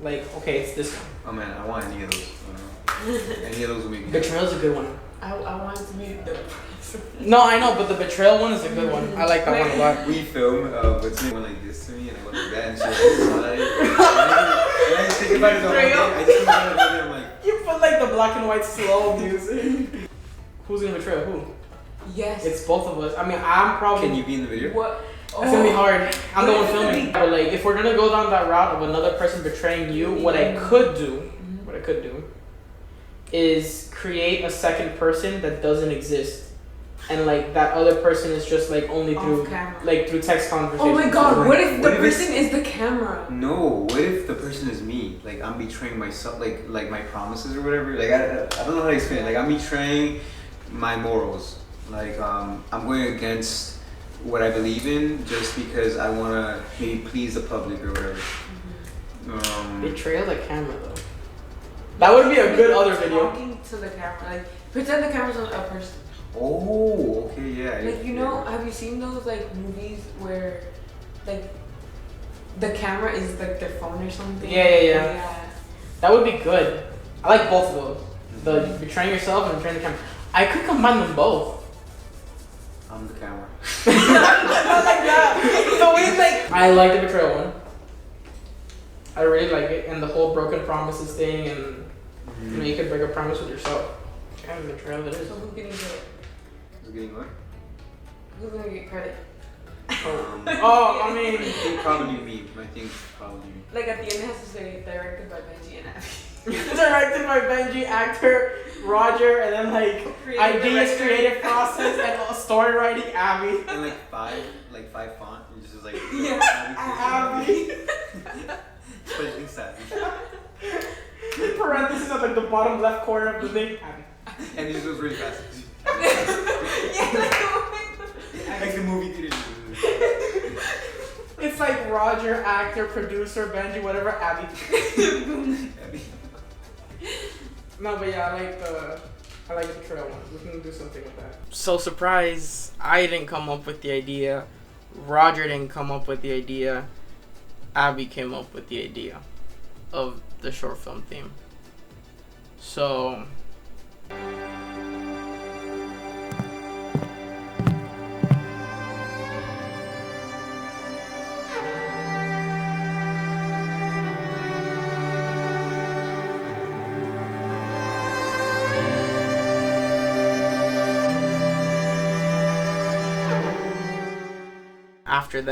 Like, okay, it's this one. Oh man, I want any of those. Any of those will make me. Betrayal's a good one. I wanted to be the. No, I know, but the betrayal one is a good one. I like that one a lot. We film, but someone like this to me, and I go like that, and she's like, and I just think about it the whole day. I just think about it the whole day. I'm like, You put like the black and white slow music. Who's gonna betray who? Yes. It's both of us. I mean, I'm probably. can you be in the video? What? It's gonna be hard. I'm the one filming. But like, if we're gonna go down that route of another person betraying you, what I could do is create a second person that doesn't exist, and like that other person is just like only through through text conversation. Oh my god! What if the What if person is the camera? No, what if the person is me? Like I'm betraying myself, like my promises or whatever. Like I don't know how to explain it. Like I'm betraying my morals. Like I'm going against what I believe in just because I wanna maybe please the public or whatever. Betrayal the camera though. That would be a good other video. Talking to the camera, like pretend the camera's a person. Oh, okay, yeah. Like you know, have you seen those like movies where, like, the camera is like their phone or something? Yeah. That would be good. I like both of those. The betraying yourself and betraying the camera. I could combine them both. I'm the camera. Not like that. So we like. I like the betrayal one. I really like it, and the whole broken promises thing, and you know, you could break a promise with yourself. Kind of betrayal it is. So who's getting credit? Who's getting what? Who's gonna get credit? Oh, I mean, I think probably me. I think probably me. Like at the end, it has to say directed by Benji and Abby. directed by Benji, actor Roger, and then like ideas, creative process, and story writing Abby. And like five font, and just like Abby. Especially savage. Parentheses at like the bottom left corner of the thing. Abby. And it just goes really fast. Yeah, Like the movie theater. It's like Roger, actor, producer, Benji, whatever, Abby. No, but yeah, I like the betrayal one. We can do something with that. So surprise, I didn't come up with the idea. Roger didn't come up with the idea. Abby came up with the idea of the short film theme. So after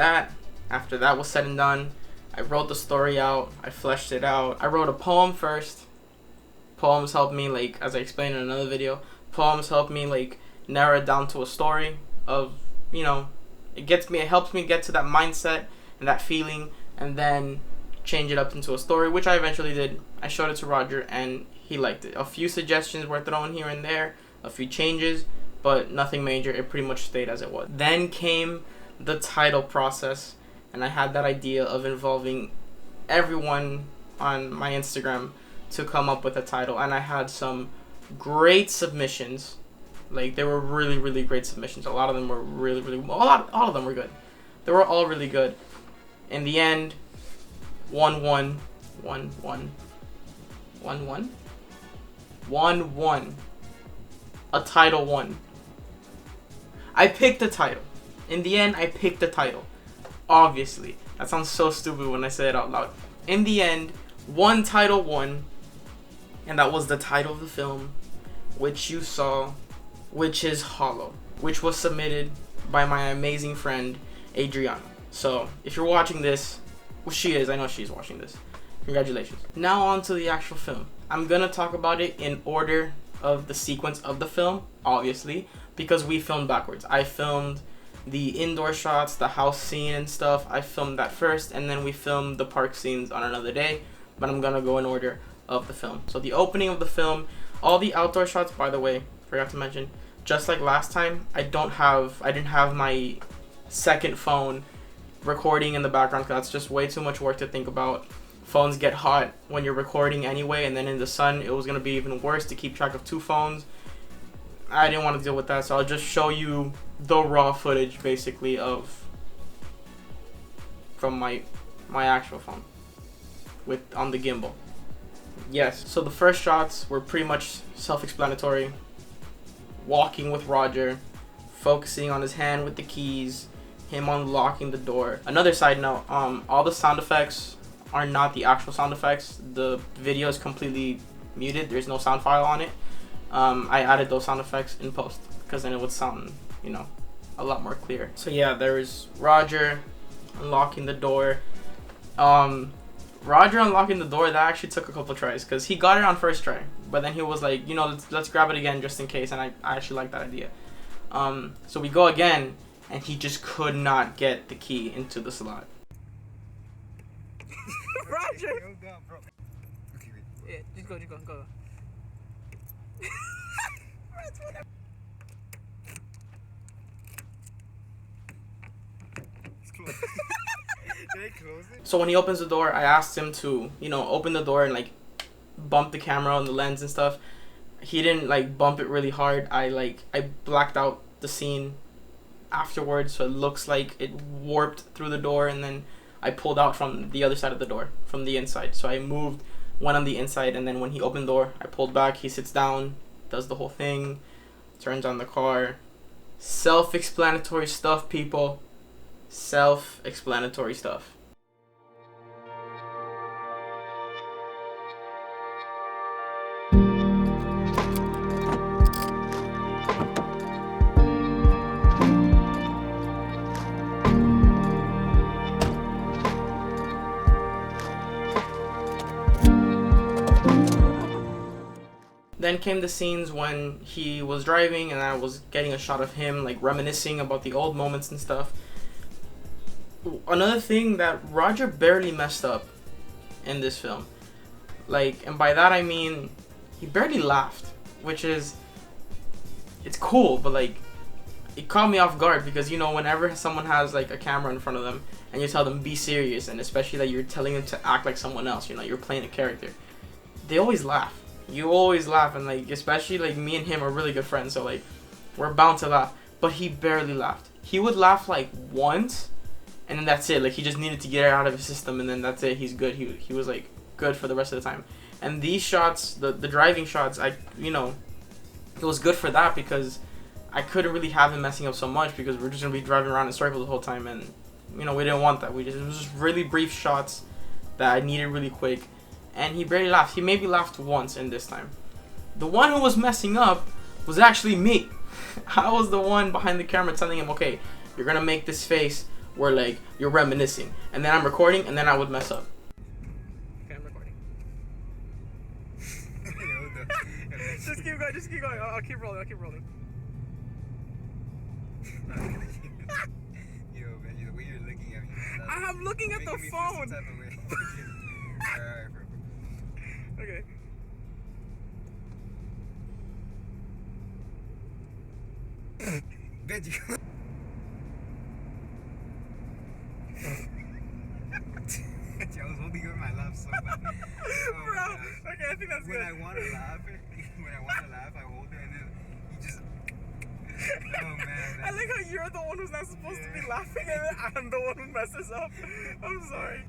that was said and done, I wrote the story out, I fleshed it out. I wrote a poem first. Poems helped me, like, as I explained in another video, poems help me like narrow it down to a story of, you know, it helps me get to that mindset and that feeling, and then change it up into a story, which I eventually did. I showed it to Roger and he liked it. A few suggestions were thrown here and there, a few changes, but nothing major. It pretty much stayed as it was. Then came the title process, and I had that idea of involving everyone on my Instagram to come up with a title, and I had some great submissions. Like, they were really, really great submissions. A lot of them were all of them were good. They were all really good. In the end, 1-1. A title won. I picked the title. In the end, I picked the title. Obviously. That sounds so stupid when I say it out loud. In the end, one title won. And that was the title of the film, which you saw, which is Hollow, which was submitted by my amazing friend, Adriana. So, if you're watching this, well, she is. I know she's watching this. Congratulations. Now on to the actual film. I'm gonna talk about it in order of the sequence of the film, obviously, because we filmed backwards. I filmed the indoor shots, the house scene and stuff. I filmed that first, and then we filmed the park scenes on another day, but I'm gonna go in order of the film. So the opening of the film, all the outdoor shots, by the way, forgot to mention, just like last time, I didn't have my second phone recording in the background, because that's just way too much work to think about. Phones get hot when you're recording anyway, and then in the sun it was going to be even worse to keep track of two phones. I didn't want to deal with that, so I'll just show you the raw footage basically from my actual phone. with on the gimbal. Yes. So the first shots were pretty much self-explanatory. Walking with Roger, focusing on his hand with the keys, him unlocking the door. Another side note, all the sound effects are not the actual sound effects. The video is completely muted. There's no sound file on it. I added those sound effects in post because then it would sound, you know, a lot more clear. So yeah, there's Roger unlocking the door. Roger unlocking the door, that actually took a couple tries because he got it on first try, but then he was like, you know, let's grab it again just in case, and I actually like that idea. So we go again, and he just could not get the key into the slot. Roger. Okay, wait. Yeah, just go. It's closed. Did I close it? So when he opens the door, I asked him to, you know, open the door and like bump the camera on the lens and stuff. He didn't like bump it really hard. I blacked out the scene afterwards, so it looks like it warped through the door, and then I pulled out from the other side of the door, from the inside. So I went on the inside, and then when he opened the door, I pulled back. He sits down, does the whole thing, turns on the car. Self-explanatory stuff, people. Self-explanatory stuff. Then came the scenes when he was driving and I was getting a shot of him like reminiscing about the old moments and stuff. Another thing that Roger barely messed up in this film. Like, and by that I mean he barely laughed, which is, it's cool, but like it caught me off guard because, you know, whenever someone has like a camera in front of them and you tell them be serious, and especially that you're telling them to act like someone else, you know, you're playing a character, they always laugh. You always laugh, and like especially like me and him are really good friends, so like we're bound to laugh. But he barely laughed. He would laugh like once, and then that's it. Like he just needed to get it out of his system, and then that's it. He's good. He was like good for the rest of the time. And these shots, the driving shots, you know, it was good for that because I couldn't really have him messing up so much because we're just gonna be driving around in circles the whole time, and you know we didn't want that. It was just really brief shots that I needed really quick. And he barely laughed. He maybe laughed once in this time. The one who was messing up was actually me. I was the one behind the camera telling him, okay, you're gonna make this face where like you're reminiscing, and then I'm recording, and then I would mess up. Okay, I'm recording. Just keep going. I'll keep rolling. Yo, man, the way you're looking at me. I'm looking at the phone. Alright, bro. Okay. Benji. I was holding you in my lap so bad. Oh, Bro, okay, I think that's when good. I want to laugh, I hold her and then you just. Oh man. I like how you're the one who's not supposed to be laughing and then I'm the one who messes up. I'm sorry.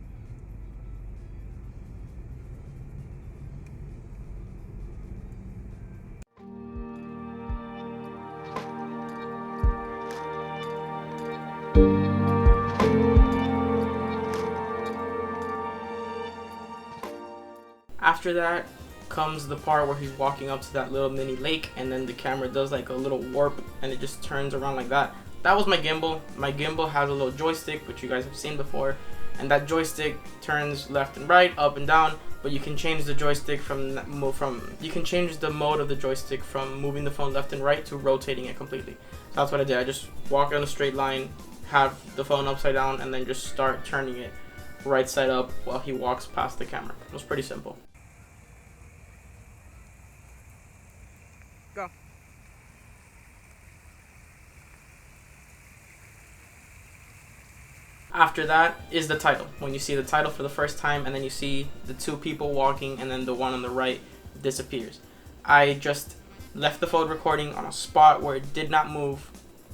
After that comes the part where he's walking up to that little mini lake, and then the camera does like a little warp and it just turns around like that. That was my gimbal. My gimbal has a little joystick, which you guys have seen before, and that joystick turns left and right, up and down, but you can change the joystick you can change the mode of the joystick from moving the phone left and right to rotating it completely. So that's what I did. I just walk on a straight line, have the phone upside down, and then just start turning it right side up while he walks past the camera. It was pretty simple. Go. After that is the title. When you see the title for the first time, and then you see the two people walking, and then the one on the right disappears. I just left the phone recording on a spot where it did not move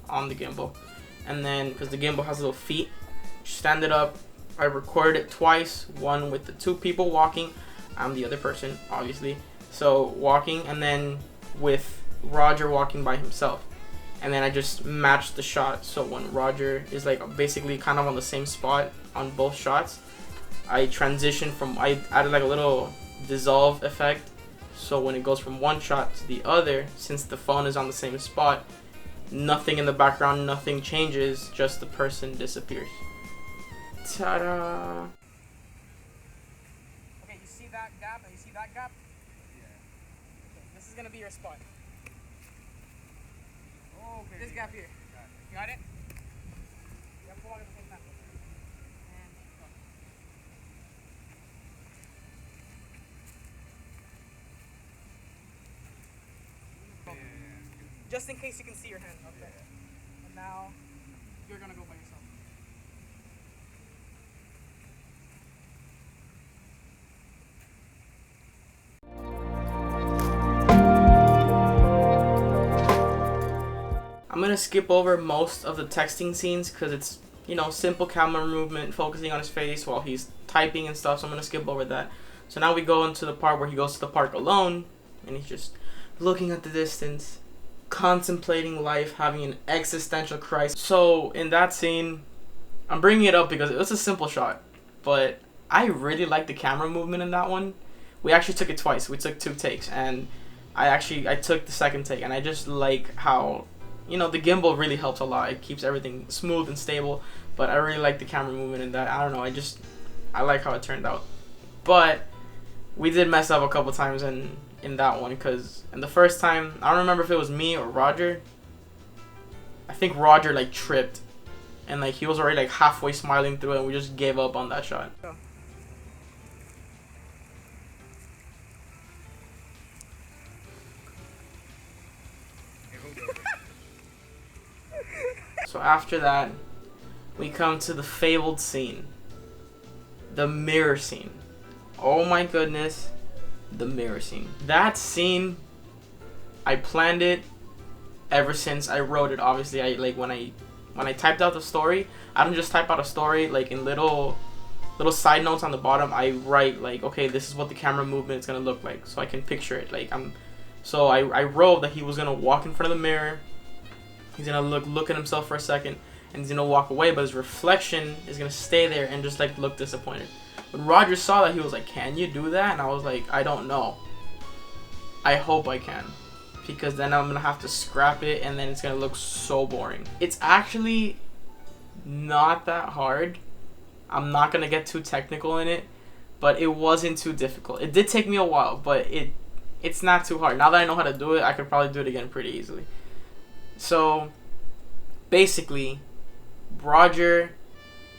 on the gimbal, and then because the gimbal has little feet, stand it up, I recorded it twice, one with the 2 people walking, I'm the other person, obviously. So walking, and then with Roger walking by himself. And then I just matched the shot, so when Roger is like basically kind of on the same spot on both shots, I transitioned from, I added like a little dissolve effect, so when it goes from one shot to the other, since the phone is on the same spot, nothing in the background, nothing changes, just the person disappears. Ta-da! Okay, you see that gap? You see that gap? Yeah. Okay, this is gonna be your spot. Oh, okay. This gap here. You got it? You have to walk at the same time. And go. Just in case you can see your hand up there. And now you're gonna go by yourself. I'm gonna skip over most of the texting scenes because it's, you know, simple camera movement focusing on his face while he's typing and stuff, so I'm gonna skip over that. So now we go into the part where he goes to the park alone and he's just looking at the distance, contemplating life, having an existential crisis. So in that scene, I'm bringing it up because it was a simple shot, but I really like the camera movement in that one. We actually took it twice. We took 2 takes, and I took the second take, and I just like how, you know, the gimbal really helps a lot. It keeps everything smooth and stable, but I really like the camera movement in that. I don't know, I like how it turned out. But we did mess up a couple times in that one, because in the first time, I don't remember if it was me or Roger. I think Roger like tripped, and like he was already like halfway smiling through it, and we just gave up on that shot. So after that, we come to the fabled scene. The mirror scene. Oh my goodness. The mirror scene. That scene, I planned it ever since I wrote it. Obviously, I like when I typed out the story, I don't just type out a story like in little side notes on the bottom. I write like, okay, this is what the camera movement is gonna look like, so I can picture it. Like I wrote that he was gonna walk in front of the mirror. He's gonna look at himself for a second, and he's gonna walk away, but his reflection is gonna stay there and just like look disappointed. When Roger saw that, he was like, "Can you do that?" And I was like, "I don't know. I hope I can, because then I'm gonna have to scrap it, and then it's gonna look so boring." It's actually not that hard. I'm not gonna get too technical in it, but it wasn't too difficult. It did take me a while, but it's not too hard. Now that I know how to do it, I could probably do it again pretty easily. So basically, Roger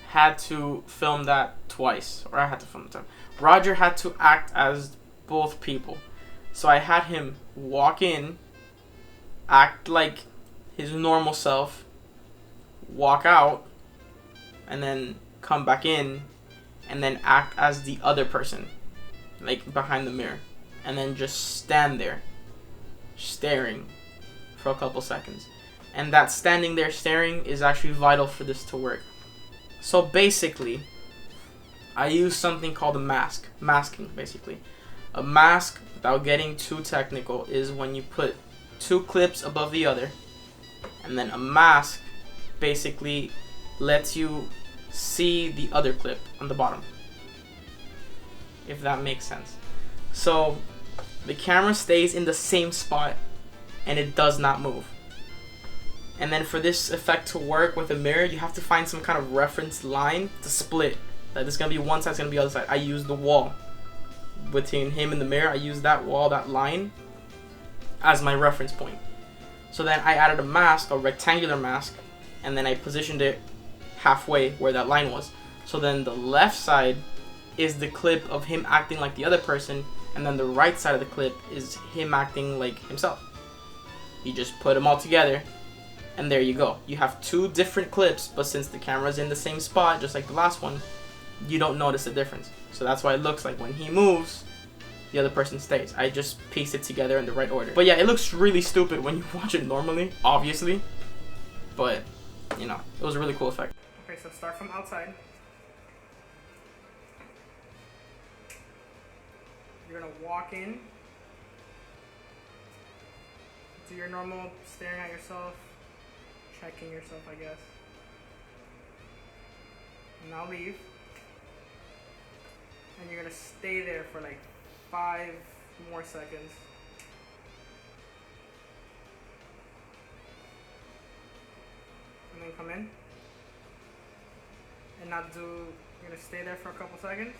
had to film that twice, or I had to film it twice. Roger had to act as both people. So I had him walk in, act like his normal self, walk out, and then come back in, and then act as the other person, like behind the mirror, and then just stand there, staring for a couple seconds. And that standing there staring is actually vital for this to work. So basically, I use something called a mask. Masking, basically. A mask, without getting too technical, is when you put 2 clips above the other, and then a mask basically lets you see the other clip on the bottom, if that makes sense. So the camera stays in the same spot and it does not move. And then for this effect to work with a mirror, you have to find some kind of reference line to split. Like there's gonna be one side, it's gonna be the other side. I use the wall between him and the mirror. I use that wall, that line, as my reference point. So then I added a mask, a rectangular mask, and then I positioned it halfway where that line was. So then the left side is the clip of him acting like the other person, and then the right side of the clip is him acting like himself. You just put them all together, and there you go. You have 2 different clips, but since the camera's in the same spot, just like the last one, you don't notice the difference. So that's why it looks like when he moves, the other person stays. I just pieced it together in the right order. But yeah, it looks really stupid when you watch it normally, obviously. But, you know, it was a really cool effect. Okay, so start from outside. You're gonna walk in, do your normal staring at yourself, checking yourself, I guess. Now leave. And you're gonna stay there for like 5 more seconds. And then come in. And not do, you're gonna stay there for a couple seconds.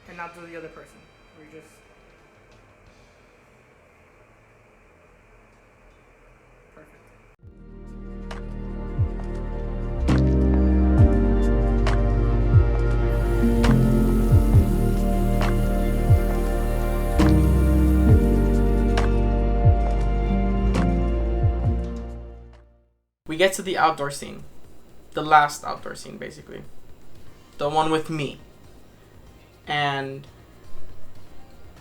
And not do the other person. Where you just, perfect. We get to the outdoor scene. The last outdoor scene, basically. The one with me. And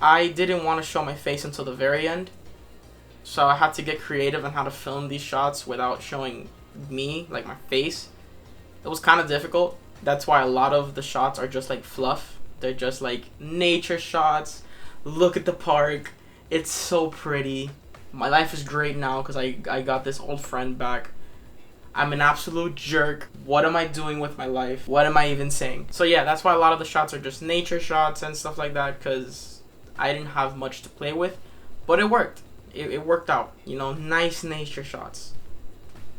I didn't want to show my face until the very end. So I had to get creative on how to film these shots without showing me, like my face. It was kind of difficult. That's why a lot of the shots are just like fluff. They're just like nature shots. Look at the park. It's so pretty. My life is great now because I got this old friend back. I'm an absolute jerk. What am I doing with my life? What am I even saying? So yeah, that's why a lot of the shots are just nature shots and stuff like that, because I didn't have much to play with. But it worked. It worked out. You know, nice nature shots.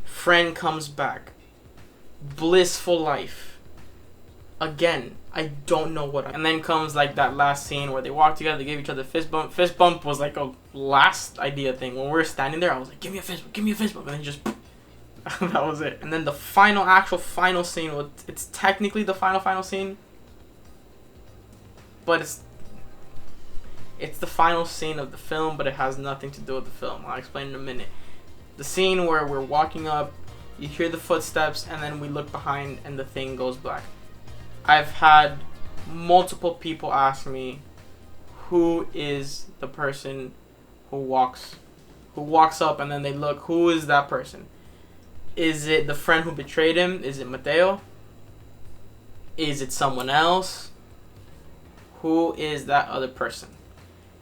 Friend comes back. Blissful life. Again, I don't know what. And then comes like that last scene where they walk together, they give each other a fist bump. Fist bump was like a last idea thing. When we were standing there, I was like, give me a fist bump, give me a fist bump. And then just... that was it. And then the actual final scene, it's technically the final scene, but it's the final scene of the film, but it has nothing to do with the film. I'll explain in a minute. The scene where we're walking up, you hear the footsteps, and then we look behind and the thing goes black. I've had multiple people ask me, who is the person who walks up and then they look, who is that person? Is it the friend who betrayed him? Is it Mateo? Is it someone else? Who is that other person?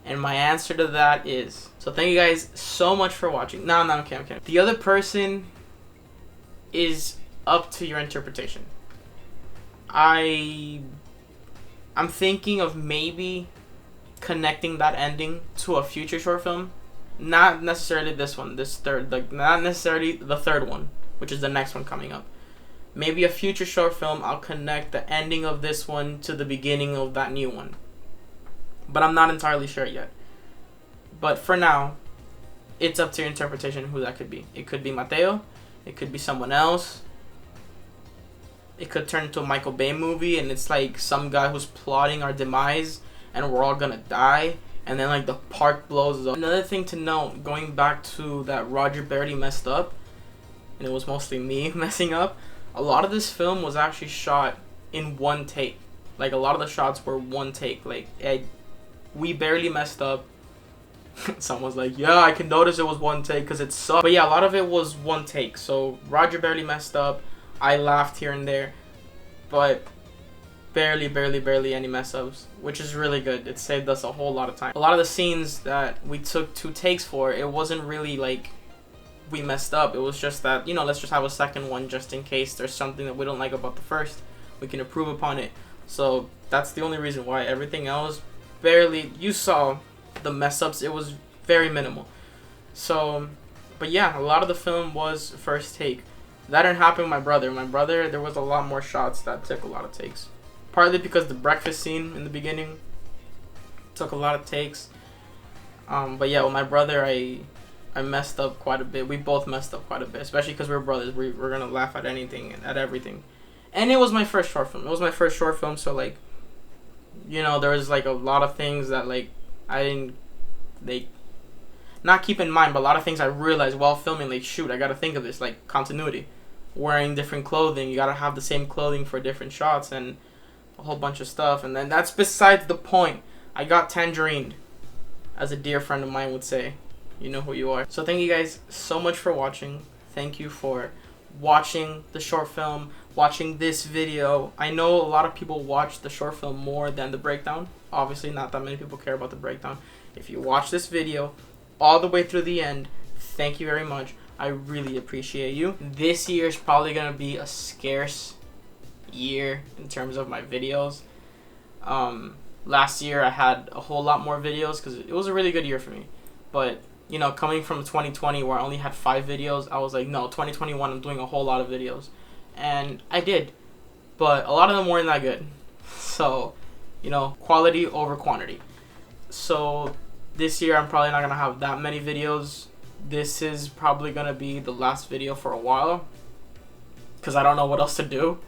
And my answer to that is... So thank you guys so much for watching. No, I'm kidding. The other person is up to your interpretation. I'm thinking of maybe connecting that ending to a future short film. Not necessarily this one, not necessarily the third one, which is the next one coming up. Maybe a future short film, I'll connect the ending of this one to the beginning of that new one. But I'm not entirely sure yet. But for now, it's up to your interpretation who that could be. It could be Mateo. It could be someone else. It could turn into a Michael Bay movie and it's like some guy who's plotting our demise and we're all gonna die. And then like the park blows up. Another thing to note, going back to that Roger barely messed up, and it was mostly me messing up, a lot of this film was actually shot in one take. Like a lot of the shots were one take. Like we barely messed up. Someone's like, yeah, I can notice it was one take because it sucked. But yeah, a lot of it was one take. So Roger barely messed up. I laughed here and there. But barely any mess ups, which is really good. It saved us a whole lot of time. A lot of the scenes that we took 2 takes for, it wasn't really like we messed up. It was just that, you know, let's just have a second one just in case there's something that we don't like about the first. We can improve upon it. So that's the only reason why. Everything else, barely, you saw the mess ups. It was very minimal. So, but yeah, a lot of the film was first take. That didn't happen with my brother. My brother, there was a lot more shots that took a lot of takes. Partly because the breakfast scene in the beginning took a lot of takes. But yeah, with my brother, I messed up quite a bit. We both messed up quite a bit, especially because we're brothers. We're going to laugh at anything and at everything. And it was my first short film. It was my first short film, so like, you know, there was like a lot of things that like I didn't, not keep in mind, but a lot of things I realized while filming, like, shoot, I got to think of this, like continuity. Wearing different clothing, you got to have the same clothing for different shots and a whole bunch of stuff. And then that's besides the point. I got tangerined, as a dear friend of mine would say. You know who you are. So thank you guys so much for watching. Thank you for watching the short film, watching this video. I know a lot of people watch the short film more than the breakdown. Obviously, not that many people care about the breakdown. If you watch this video all the way through the end, thank you very much. I really appreciate you. This year is probably going to be a scarce year in terms of my videos. Last year I had a whole lot more videos because it was a really good year for me. But, you know, coming from 2020 where I only had 5 videos, I was like, no, 2021 I'm doing a whole lot of videos. And I did. But a lot of them weren't that good. So, you know, quality over quantity. So this year I'm probably not going to have that many videos. This is probably going to be the last video for a while because I don't know what else to do.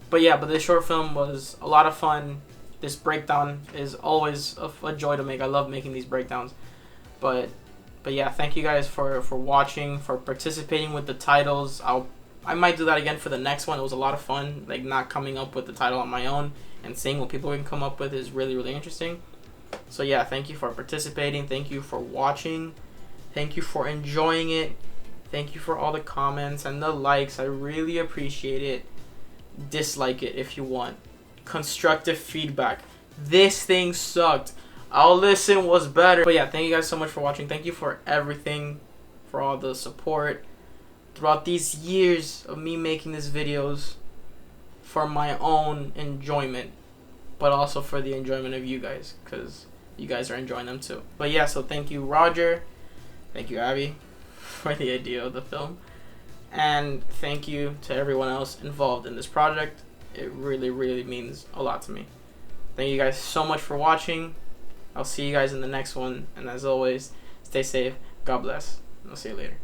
But yeah, but this short film was a lot of fun. This breakdown is always a joy to make. I love making these breakdowns. But yeah, thank you guys for watching, for participating with the titles. I might do that again for the next one. It was a lot of fun, like not coming up with the title on my own and seeing what people can come up with is really, really interesting. So yeah, thank you for participating. Thank you for watching. Thank you for enjoying it. Thank you for all the comments and the likes. I really appreciate it. Dislike it if you want. Constructive feedback. This thing sucked. I'll listen was better. But yeah, thank you guys so much for watching. Thank you for everything, for all the support throughout these years of me making these videos for my own enjoyment, but also for the enjoyment of you guys, because you guys are enjoying them too. But yeah, so thank you, Roger. Thank you, Abby, for the idea of the film. And thank you to everyone else involved in this project. It really, really means a lot to me. Thank you guys so much for watching. I'll see you guys in the next one. And as always, stay safe. God bless. I'll see you later.